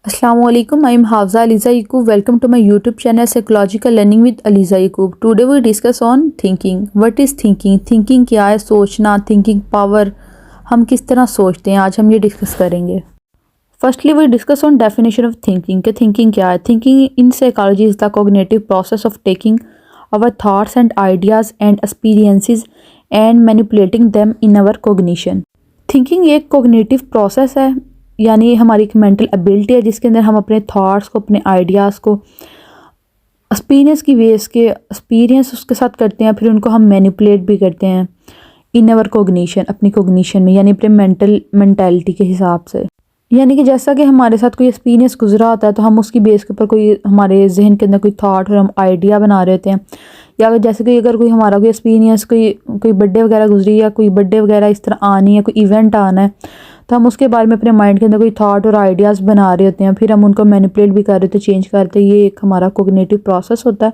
Assalamualaikum. I am Hafza Aliza Yaqub. Welcome to my YouTube channel Psychological Learning with Aliza Yaqub. Today we discuss on thinking. What is thinking? Thinking क्या है? सोचना, thinking power. हम किस तरह सोचते हैं, आज हम ये डिस्कस करेंगे. Firstly, we discuss on definition of thinking. कि thinking क्या है? Thinking in psychology is the cognitive process of taking our thoughts and ideas and experiences and manipulating them in our cognition. Thinking एक cognitive process है, यानी हमारी एक mental ability है जिसके अंदर हम अपने थॉट्स को, अपने आइडियाज़ को एक्सपीरियंस उसके साथ करते हैं, फिर उनको हम मैनिपुलेट भी करते हैं इन अवर कोग्निशन, अपनी कोग्निशन में, यानी अपने मेंटालिटी के हिसाब से. यानी कि जैसा कि हमारे साथ कोई एक्सपीरियंस गुजरा होता है तो हम उसकी बेस के ऊपर कोई हमारे जहन के अंदर कोई थाट और हम आइडिया बना रहे होते हैं. या जैसे कि अगर कोई हमारा कोई एक्सपीरियंस कोई बर्थडे वगैरह गुजरी या कोई बर्थडे वगैरह इस तरह आनी है, कोई इवेंट आना है, तो हम उसके बारे में अपने माइंड के अंदर कोई थाट और आइडियाज़ बना रहे होते हैं, फिर हम उनको मैनिपुलेट भी कर रहे होते हैं, चेंज करते हैं. ये एक हमारा कोग्निटिव प्रोसेस होता है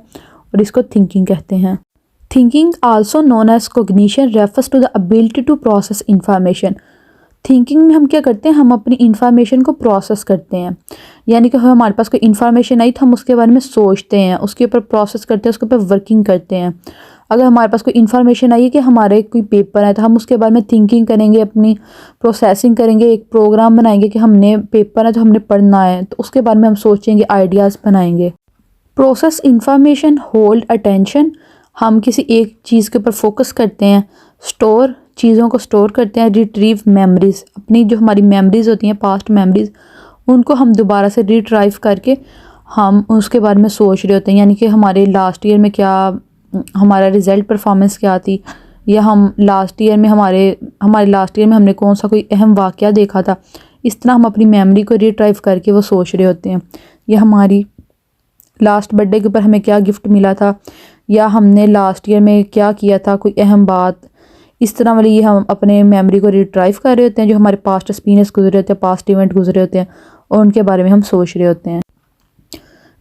और इसको थिंकिंग कहते हैं. Thinking also known as cognition refers to the ability to process information. Thinking में हम क्या करते हैं, हम अपनी इंफॉर्मेशन को प्रोसेस करते हैं. यानी कि हमारे पास कोई इंफॉर्मेशन आई तो हम उसके बारे में सोचते हैं, उसके ऊपर प्रोसेस करते हैं, उसके ऊपर वर्किंग करते हैं. अगर हमारे पास कोई इन्फॉर्मेशन आई है कि हमारे कोई पेपर है तो हम उसके बारे में थिंकिंग करेंगे, अपनी प्रोसेसिंग करेंगे, एक प्रोग्राम बनाएंगे कि हमने पेपर है तो हमने पढ़ना है, तो उसके बारे में हम सोचेंगे, आइडियाज़ बनाएंगे. Process information, hold attention. हम किसी एक चीज़ के ऊपर फोकस करते हैं. स्टोर, चीज़ों को स्टोर करते हैं. रिट्रीव मेमोरीज, अपनी जो हमारी मेमोरीज होती हैं, पास्ट मेमोरीज, उनको हम दोबारा से रिट्राइव करके हम उसके बारे में सोच रहे होते हैं. यानी कि हमारे लास्ट ईयर में क्या हमारा रिज़ल्ट परफॉर्मेंस क्या थी, या हम लास्ट ईयर में हमारे लास्ट ईयर में हमने कौन सा कोई अहम वाक़या देखा था. इस तरह हम अपनी मेमोरी को रिट्राइव करके वो सोच रहे होते हैं. या हमारी लास्ट बर्थडे के ऊपर हमें क्या गिफ्ट मिला था, या हमने लास्ट ईयर में क्या किया था, कोई अहम बात. इस तरह वाली ये हम अपने मेमोरी को रिट्राइव कर रहे होते हैं, जो हमारे पास्ट एक्सपीरियंस गुजरे होते हैं, पास्ट इवेंट गुजरे होते हैं, और उनके बारे में हम सोच रहे होते हैं.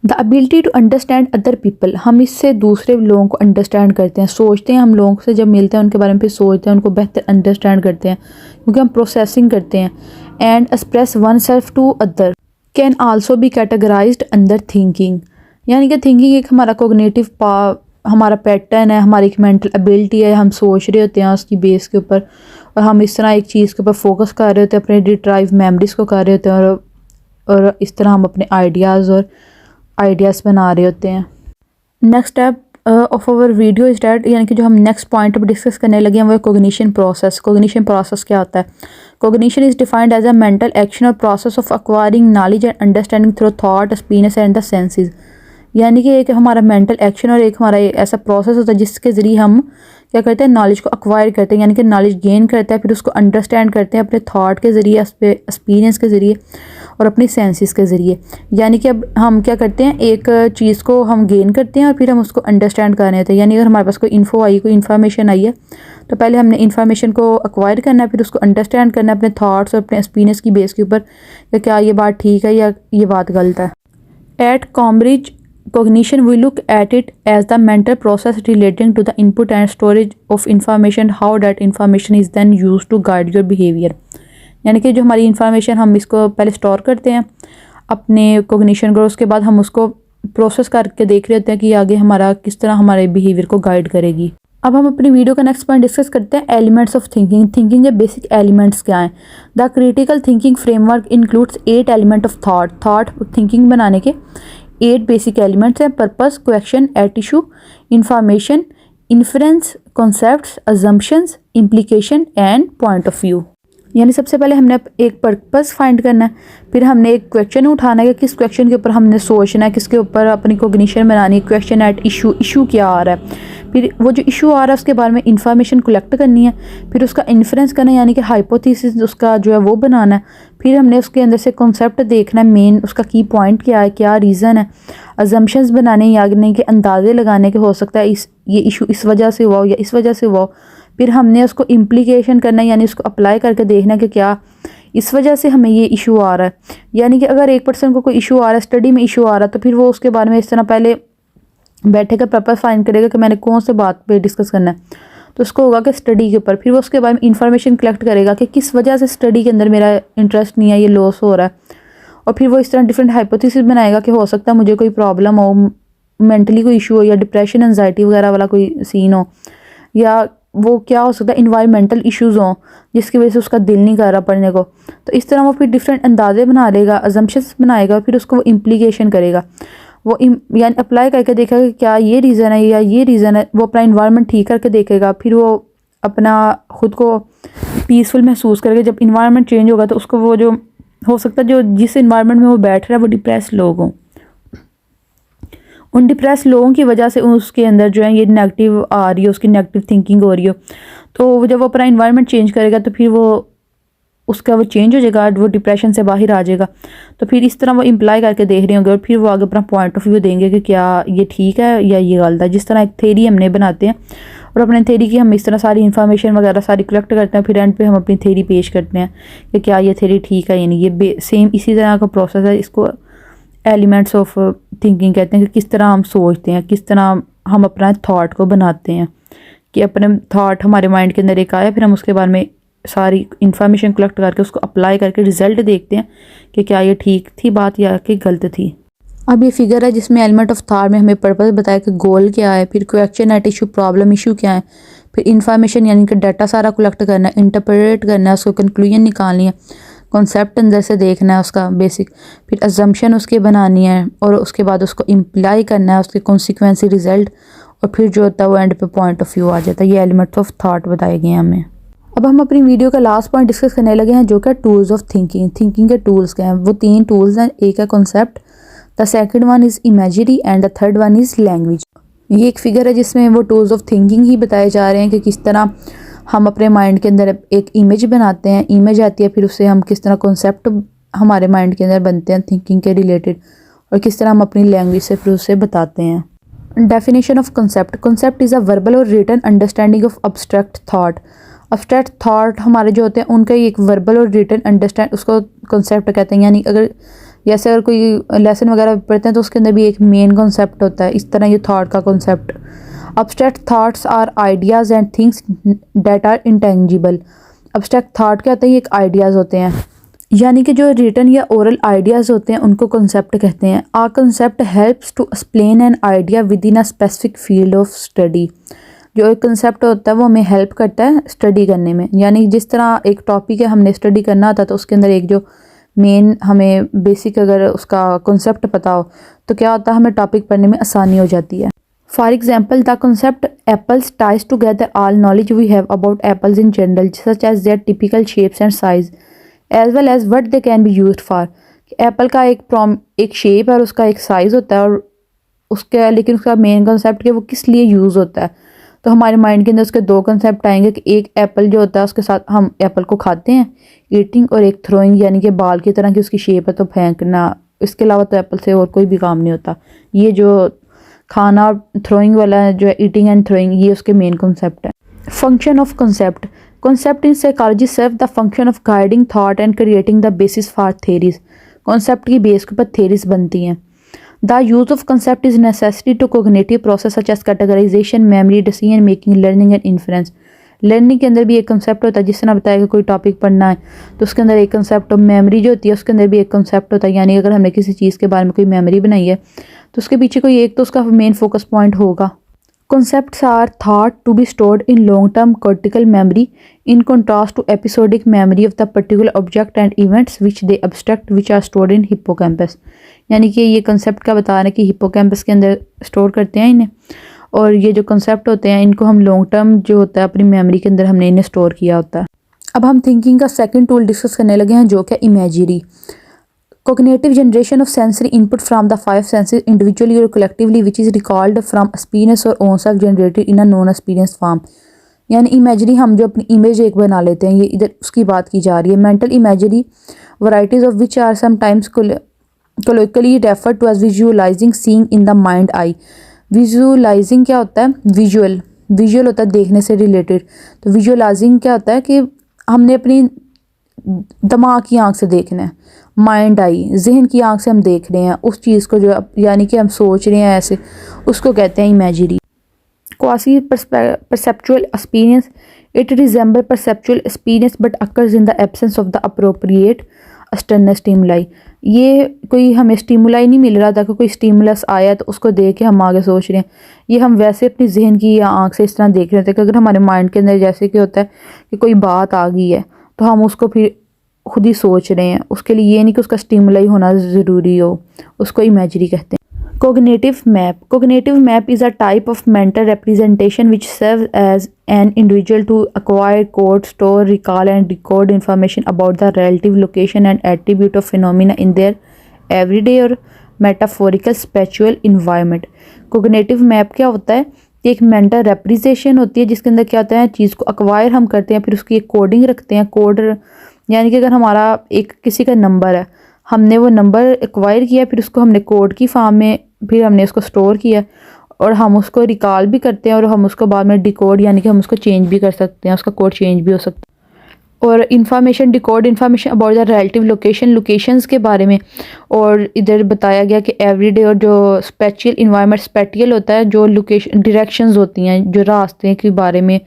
The ability to understand other people. हम इससे दूसरे लोगों को अंडरस्टैंड करते हैं, सोचते हैं. हम लोगों से जब मिलते हैं उनके बारे में फिर सोचते हैं, उनको बेहतर अंडरस्टैंड करते हैं क्योंकि हम प्रोसेसिंग करते हैं. And express oneself to other can also be categorised under thinking. यानी कि थिंकिंग एक हमारा कोग्निटिव हमारा पैटर्न है, हमारी एक मेंटल एबिलिटी है. हम सोच रहे होते हैं उसकी बेस के ऊपर, और हम इस तरह एक चीज़ के ऊपर फोकस कर रहे होते हैं, अपने रिट्राइव मेमोरीज को कर रहे होते हैं, और इस तरह हम अपने आइडियाज़ बना रहे होते हैं. Next step of our video is that, यानी कि जो हम नेक्स्ट पॉइंट अब डिस्कस करने लगे हैं वो है कोग्निशन प्रोसेस. कोग्निशन प्रोसेस क्या होता है? Cognition is defined as a mental action और process of acquiring knowledge and understanding through thought, experience and the senses. यानी कि एक हमारा मेंटल एक्शन और एक हमारा ऐसा प्रोसेस होता है जिसके ज़रिए हम क्या करते हैं, नॉलेज को एक्वायर करते हैं, यानी कि नॉलेज गेन करते हैं, फिर उसको अंडरस्टैंड करते हैं अपने थॉट के ज़रिए, एक्सपीरियंस के ज़रिए और अपनी सेंसेस के ज़रिए. यानी कि अब हम क्या करते हैं, एक चीज़ को हम गेन करते हैं और फिर हम उसको अंडरस्टैंड कर रहे होते हैं. यानी अगर हमारे पास कोई इन्फॉर्मेशन आई है तो पहले हमने इन्फॉर्मेशन को एक्वायर करना है, फिर उसको अंडरस्टैंड करना है अपने थाट्स और अपने एक्सपीरियंस की बेस के ऊपर, या क्या ये बात ठीक है या ये बात गलत है. At Cambridge cognition, we look at it as the mental process relating to the input and storage of information, how that information is then used to guide your behavior. यानी कि जो हमारी इंफॉर्मेशन हम इसको पहले स्टोर करते हैं अपने कोग्निशन को, उसके बाद हम उसको प्रोसेस करके देख रहे होते हैं कि आगे हमारा किस तरह हमारे बिहेवियर को गाइड करेगी. अब हम अपनी वीडियो का नेक्स्ट पॉइंट डिस्कस करते हैं, एलिमेंट्स ऑफ थिंकिंग. थिंकिंग के बेसिक एलिमेंट्स क्या हैं? The critical thinking framework includes 8 element of thought thinking बनाने के 8 बेसिक एलिमेंट्स हैं. Purpose, question, at issue, information, inference, concepts, assumptions, implication and point of view. यानी सबसे पहले हमने एक पर्पस फाइंड करना है, फिर हमने एक क्वेश्चन उठाना है कि किस क्वेश्चन के ऊपर हमने सोचना है, किसके ऊपर अपनी कोग्निशन बनानी है. क्वेश्चन एट इशू क्या आ रहा है, फिर वो जो इशू आ रहा है उसके बारे में इंफॉर्मेशन कलेक्ट करनी है, फिर उसका इन्फ्रेंस करना है, यानी कि हाइपोथेसिस उसका जो है वो बनाना है. फिर हमने उसके अंदर से कॉन्सेप्ट देखना है, मेन उसका की पॉइंट क्या है, क्या रीज़न है. अजम्पशंस बनाने, यानी कि अंदाजे लगाने के हो सकता है ये इशू इस वजह से हुआ हो या इस वजह से हुआ हो. फिर हमने उसको इम्प्लीकेशन करना है, यानी उसको अप्लाई करके देखना कि क्या इस वजह से हमें ये इशू आ रहा है. यानी कि अगर एक पर्सन को कोई इशू आ रहा है, स्टडी में इशू आ रहा है, तो फिर वो उसके बारे में इस तरह पहले बैठेगा, पर्पस फाइंड करेगा कि मैंने कौन से बात पे डिस्कस करना है, तो उसको होगा कि स्टडी के ऊपर. फिर वो उसके बारे में इंफॉर्मेशन कलेक्ट करेगा कि किस वजह से स्टडी के अंदर मेरा इंटरेस्ट नहीं है, ये लॉस हो रहा है, और फिर वो इस तरह डिफरेंट हाइपोथेसिस बनाएगा कि हो सकता है मुझे कोई प्रॉब्लम हो, मेंटली कोई इशू हो, या डिप्रेशन एंजाइटी वगैरह वाला कोई सीन हो, या वो क्या हो सकता है इन्वायरमेंटल इश्यूज़ हों जिसकी वजह से उसका दिल नहीं कर रहा पढ़ने को। तो इस तरह वो फिर डिफरेंट अंदाजे बना लेगा, अजम्पशंस बनाएगा, फिर उसको वो इम्प्लीकेशन करेगा। वो यानी अप्लाई करके देखेगा कि क्या ये रीज़न है या ये रीज़न है। वो अपना इन्वायरमेंट ठीक करके देखेगा, फिर वो अपना ख़ुद को पीसफुल महसूस करेगा। जब इन्वायरमेंट चेंज होगा तो उसको वो जो हो सकता है जो जिस इन्वायरमेंट में वो बैठ रहा है वो डिप्रेस लोग हों, उन डिप्रेस लोगों की वजह से उसके अंदर जो है ये नेगेटिव आ रही है, उसकी नेगेटिव थिंकिंग हो रही हो। तो जब वो अपना इन्वायरमेंट चेंज करेगा तो फिर वो उसका वो चेंज हो जाएगा, वो डिप्रेशन से बाहर आ जाएगा। तो फिर इस तरह वो इम्प्लाई करके देख रहे होंगे और फिर वो आगे अपना पॉइंट ऑफ व्यू देंगे कि क्या ये ठीक है या ये गलत है। जिस तरह एक थेरी हमने बनाते हैं और अपने थेरी की हम इस तरह सारी इन्फॉर्मेशन वगैरह सारी कलेक्ट करते हैं, फिर एंड पे हम अपनी थेरी पेश करते हैं कि क्या ये थेरी ठीक है या नहीं। ये सेम इसी तरह का प्रोसेस है। इसको एलिमेंट्स ऑफ थिंकिंग कहते हैं कि किस तरह हम सोचते हैं, किस तरह हम अपना थाट को बनाते हैं, कि अपने थाट हमारे माइंड के अंदर एक आया, फिर हम उसके बारे में सारी इन्फॉर्मेशन कलेक्ट करके उसको अप्लाई करके रिजल्ट देखते हैं कि क्या ये ठीक थी बात या कि गलत थी। अब ये फिगर है जिसमें एलिमेंट ऑफ थाट में हमें पर्पस बताया कि गोल क्या है, फिर question at issue problem issue क्या है, फिर इन्फॉर्मेशन यानी कि डाटा सारा कलेक्ट करना है, इंटरप्रेट करना है, उसको कंक्लूजन निकालनी है, कॉन्सेप्ट अंदर से देखना है उसका बेसिक, फिर अजम्पशन उसकी बनानी है और उसके बाद उसको इम्प्लाई करना है, उसके कॉन्सिक्वेंसी रिजल्ट, और फिर जो होता है वो एंड पे पॉइंट ऑफ व्यू आ जाता है। ये एलिमेंट्स ऑफ थाट बताए गए हैं हमें। अब हम अपनी वीडियो का लास्ट पॉइंट डिस्कस करने लगे हैं जो कि टूल्स ऑफ थिंकिंग। थिंकिंग के टूल्स क्या हैं? वो 3 टूल्स हैं। एक है concept, the second one is imagery and the third one is language. ये एक फिगर है जिसमें वो टूल्स ऑफ थिंकिंग ही बताए जा रहे हैं कि किस तरह हम अपने माइंड के अंदर एक इमेज बनाते हैं, इमेज आती है, फिर उससे हम किस तरह कॉन्सेप्ट हमारे माइंड के अंदर बनते हैं थिंकिंग के रिलेटेड, और किस तरह हम अपनी लैंग्वेज से फिर उसे बताते हैं। Definition of concept. Concept is a verbal और written understanding of abstract thought. Abstract thought हमारे जो होते हैं उनका एक वर्बल और रिटन अंडरस्टैंड उसको कॉन्सेप्ट कहते हैं। यानी अगर जैसे अगर कोई लेसन वगैरह पढ़ते हैं तो उसके अंदर भी एक मेन कॉन्सेप्ट होता है, इस तरह ये थाट का concept. Abstract thoughts are ideas and things that are intangible. Abstract thought क्या होते हैं? ये एक आइडियाज़ होते हैं, यानी कि जो रिटन या ओरल आइडियाज़ होते हैं उनको कॉन्सेप्ट कहते हैं। A concept helps to explain an idea within a specific field of study. जो एक कंसेप्ट होता है वो हमें हेल्प करता है स्टडी करने में। यानी जिस तरह एक टॉपिक है हमने स्टडी करना होता है तो उसके अंदर एक जो मेन हमें बेसिक अगर उसका कंसेप्ट पता हो तो क्या होता है हमें टॉपिक पढ़ने में आसानी हो जाती है। For example the concept apples ties together all knowledge we have about apples in general such as their typical shapes and size as well as what they can be used for. Apple का एक shape है और उसका एक size होता है और उसका लेकिन उसका मेन कंसेप्ट कि वो किस लिए यूज़ होता है। तो हमारे माइंड के अंदर उसके 2 कंसेप्ट आएंगे कि एक एप्पल जो होता है उसके साथ हम एप्पल को खाते हैं ईटिंग, और एक थ्रोइंग यानी कि बाल की तरह की उसकी शेप है तो फेंकना। इसके अलावा तो एप्पल से और कोई भी काम नहीं होता। ये जो खाना और थ्रोइंग वाला जो है ईटिंग एंड थ्रोइंग, ये उसके मेन कॉन्सेप्ट है। Function of concept. Concept in psychology serve the function of guiding thought and creating the basis for theories. Concept की बेस के ऊपर थेरीज बनती हैं। The use of concept is necessary to cognitive process such as categorization, memory, decision making, learning and inference. Learning के अंदर भी एक concept होता है। जिस तरह बताया कि कोई टॉपिक पढ़ना है तो उसके अंदर एक कंसेप्ट, मेमोरी जो होती है उसके अंदर भी एक कंसेप्ट होता है। यानी अगर हमने किसी चीज़ के बारे में कोई मेमोरी बनाई है तो उसके पीछे कोई एक तो उसका मेन फोकस पॉइंट होगा। Concepts are thought to be stored in long-term cortical memory in contrast to episodic memory of the particular object and events which they abstract which are stored in hippocampus। यानी कि ये concept का बता रहे हैं कि hippocampus के अंदर स्टोर करते हैं इन्हें, और ये जो कंसेप्ट होते हैं इनको हम लॉन्ग टर्म जो होता है अपनी मेमोरी के अंदर हमने इन्हें स्टोर किया होता है। अब हम थिंकिंग का सेकंड टूल डिस्कस करने लगे हैं जो कि imagery. Cognitive generation of sensory input from the 5 senses individually or collectively which is recalled from experience or own self generated in a non experience form। यानी इमेजरी हम जो अपनी इमेज एक बना लेते हैं, ये इधर उसकी बात की जा रही है। Mental imagery varieties of which are sometimes colloquially referred to as visualizing, seeing in the mind eye। Visualising क्या होता है? विजुअल होता है देखने से रिलेटेड। तो विजुअलाइजिंग क्या होता है कि हमने अपनी दिमाग की आंख से देखना है, माइंड आई जहन की आंख से हम देख रहे हैं उस चीज़ को जो यानी कि हम सोच रहे हैं ऐसे, उसको कहते हैं imagery. Quasi perceptual experience. It resemble perceptual experience but occurs in the absence of the appropriate external stimuli. ये कोई हमें स्टिमुलाई नहीं मिल रहा था कि कोई स्टिमुलस आया तो उसको देख के हम आगे सोच रहे हैं। ये हम वैसे अपनी जहन की या आँख से इस तरह देख रहे थे कि अगर हमारे माइंड के अंदर जैसे कि होता है कि कोई बात आ गई है तो हम उसको फिर खुद ही सोच रहे हैं। उसके लिए ये नहीं कि उसका स्टिमुलाई होना ज़रूरी हो, उसको इमेजरी कहते हैं। Cognitive map. Cognitive map is a type of mental representation which serves as an individual to acquire, code, store, recall, and decode information about the relative location and attribute of phenomena in their everyday or metaphorical spatial environment. Cognitive map क्या होता है? एक mental representation होती है जिसके अंदर क्या होता है, चीज़ को अक्वायर हम करते हैं, फिर उसकी एक कोडिंग रखते हैं। कोड यानी कि अगर हमारा एक किसी का नंबर है, हमने वो नंबर एक्वायर किया, फिर उसको हमने कोड की फॉर्म में फिर हमने उसको स्टोर किया और हम उसको रिकॉल भी करते हैं और हम उसको बाद में डिकोड यानी कि हम उसको चेंज भी कर सकते हैं, उसका कोड चेंज भी हो सकता है। और information decode information about the relative locations के बारे में। और इधर बताया गया कि एवरीडे और जो स्पेशियल इन्वायरमेंट स्पेटियल होता है, जो लोकेशन डायरेक्शंस होती हैं, जो रास्ते के बारे में,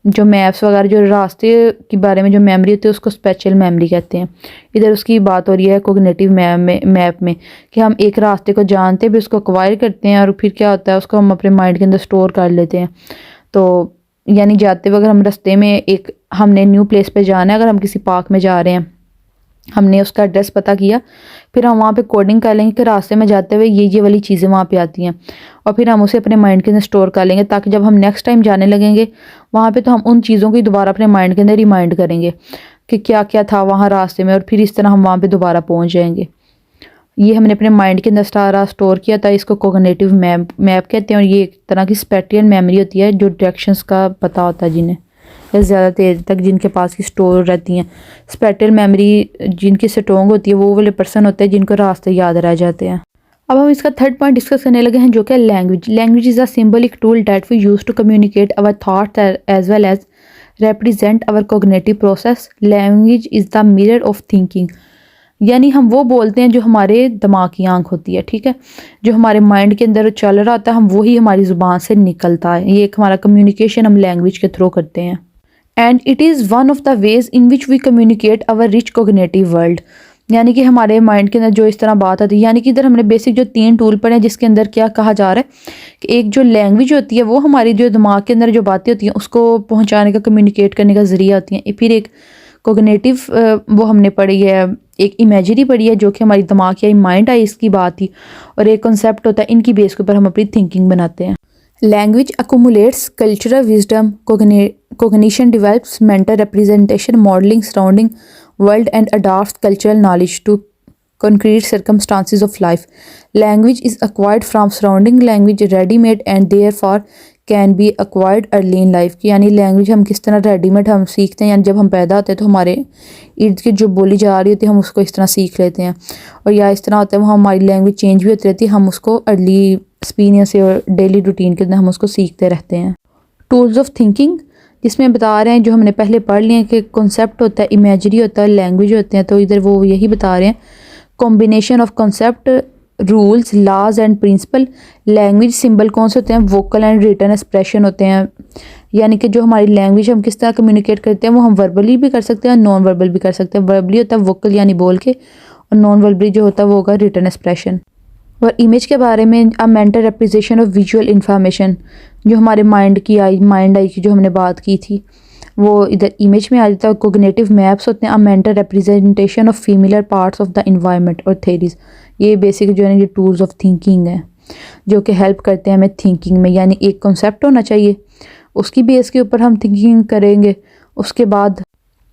जो मैप्स वगैरह, जो रास्ते के बारे में जो मेमोरी होती है उसको स्पेशल मेमोरी कहते हैं। इधर उसकी बात हो रही है कोग्निटिव मैप में कि हम एक रास्ते को जानते हैं, फिर उसको एक्वायर करते हैं और फिर क्या होता है उसको हम अपने माइंड के अंदर स्टोर कर लेते हैं। तो यानी जाते हुए अगर हम रास्ते में एक हमने न्यू प्लेस पे जाना है, अगर हम किसी पार्क में जा रहे हैं, हमने उसका एड्रेस पता किया, फिर हम वहाँ पे कोडिंग कर लेंगे कि रास्ते में जाते हुए ये वाली चीज़ें वहाँ पे आती हैं और फिर हम उसे अपने माइंड के अंदर स्टोर कर लेंगे ताकि जब हम नेक्स्ट टाइम जाने लगेंगे वहाँ पे तो हम उन चीज़ों को दोबारा अपने माइंड के अंदर रिमाइंड करेंगे कि क्या क्या था वहाँ रास्ते में, और फिर इस तरह हम वहाँ पर दोबारा पहुँच जाएंगे। ये हमने अपने माइंड के अंदर सारा स्टोर किया था, इसको कोग्निटिव मैप कहते हैं। और ये एक तरह की स्पेटियल मेमोरी होती है जो डायरेक्शंस का पता होता है जिन्हें, या ज़्यादा देर तक जिनके पास की स्टोर रहती हैं। स्पेटियल मेमोरी जिनकी स्ट्रॉन्ग होती है वो वाले पर्सन होते हैं जिनको रास्ते याद रह जाते हैं। अब हम इसका थर्ड पॉइंट डिस्कस करने लगे हैं जो कि language. Language is a symbolic tool that we use to communicate our thoughts as well as represent our cognitive process. Language is the mirror of thinking. यानी हम वो बोलते हैं जो हमारे दिमाग की आंख होती है, ठीक है, जो हमारे माइंड के अंदर चल रहा होता है, हम वही हमारी ज़ुबान से निकलता है। ये एक हमारा कम्युनिकेशन हम लैंग्वेज के थ्रू करते हैं। And it is one of the ways in which we communicate our rich cognitive world. यानी कि हमारे माइंड के अंदर जो इस तरह बात आती है, यानी कि इधर हमने बेसिक जो 3 टूल पढ़े हैं जिसके अंदर क्या कहा जा रहा है कि एक जो लैंग्वेज होती है वो हमारी जो दिमाग के अंदर जो बातें होती हैं उसको पहुंचाने का, कम्युनिकेट करने का ज़रिया होती हैं। फिर एक कोग्निटिव वो हमने पढ़ी है, एक इमेजरी पढ़ी है जो कि हमारी दिमाग या माइंड आई इसकी बात थी, और एक कॉन्सेप्ट होता है, इनकी बेस के ऊपर हम अपनी थिंकिंग बनाते हैं। Language accumulates cultural wisdom, cognition develops mental representation, modeling surrounding world and adapts cultural knowledge to concrete circumstances of life. Language is acquired from surrounding language ready-made and therefore can be acquired early in life। कि यानी language हम किस तरह readymade हम सीखते हैं, यानी जब हम पैदा होते हैं तो हमारे इर्द गिर्द जो बोली जा रही होती है हम उसको इस तरह सीख लेते हैं, और या इस तरह होता है वो हमारी लैंग्वेज चेंज भी होती रहती है, हम उसको अर्ली एक्सपीरियंस और डेली रूटीन के अंदर हम उसको सीखते रहते हैं। टूल्स ऑफ थिंकिंग जिसमें बता रहे हैं, जो हमने पहले पढ़ लिए कि कॉन्सेप्ट होता है, इमेजरी होता है, लैंग्वेज होते हैं, तो इधर वो यही बता रहे हैं combination of concept, rules, laws and principle. Language symbol कौन से होते हैं, वोकल एंड रिटन एक्सप्रेशन होते हैं, यानी कि जो हमारी लैंग्वेज हम किस तरह कम्युनिकेट करते हैं वो हम वर्बली भी कर सकते हैं, नॉन वर्बल भी कर सकते हैं। वर्बली होता है वोकल यानी बोल के, और नॉन वर्बली जो होता है वो होगा रिटन एक्सप्रेशन। और इमेज के बारे में अ mental representation of visual information, जो हमारे माइंड आई की जो हमने बात की थी वो इधर इमेज में आ जाता है। कोग्निटिव मैप्स होते हैं अ mental representation of familiar parts of the environment और थेरीज। ये बेसिक जो है ना ये टूल्स ऑफ थिंकिंग है जो कि हेल्प करते हैं हमें थिंकिंग में, यानी एक कॉन्सेप्ट होना चाहिए, उसकी बेस के ऊपर हम थिंकिंग करेंगे। उसके बाद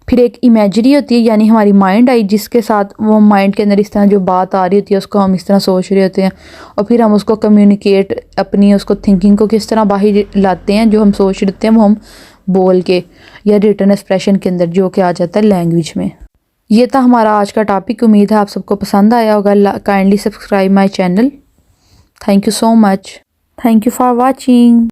फिर एक इमेजरी होती है, यानी हमारी माइंड आई जिसके साथ वो माइंड के अंदर इस तरह जो बात आ रही होती है उसको हम इस तरह सोच रहे होते हैं, और फिर हम उसको कम्युनिकेट अपनी उसको थिंकिंग को किस तरह बाहर लाते हैं, जो हम सोच रहे होते हैं वो हम बोल के या रिटन एक्सप्रेशन के अंदर, जो कि आ जाता है लैंग्वेज में। ये था हमारा आज का टॉपिक। उम्मीद है आप सबको पसंद आया होगा। Kindly subscribe my channel. Thank you so much. Thank you for watching.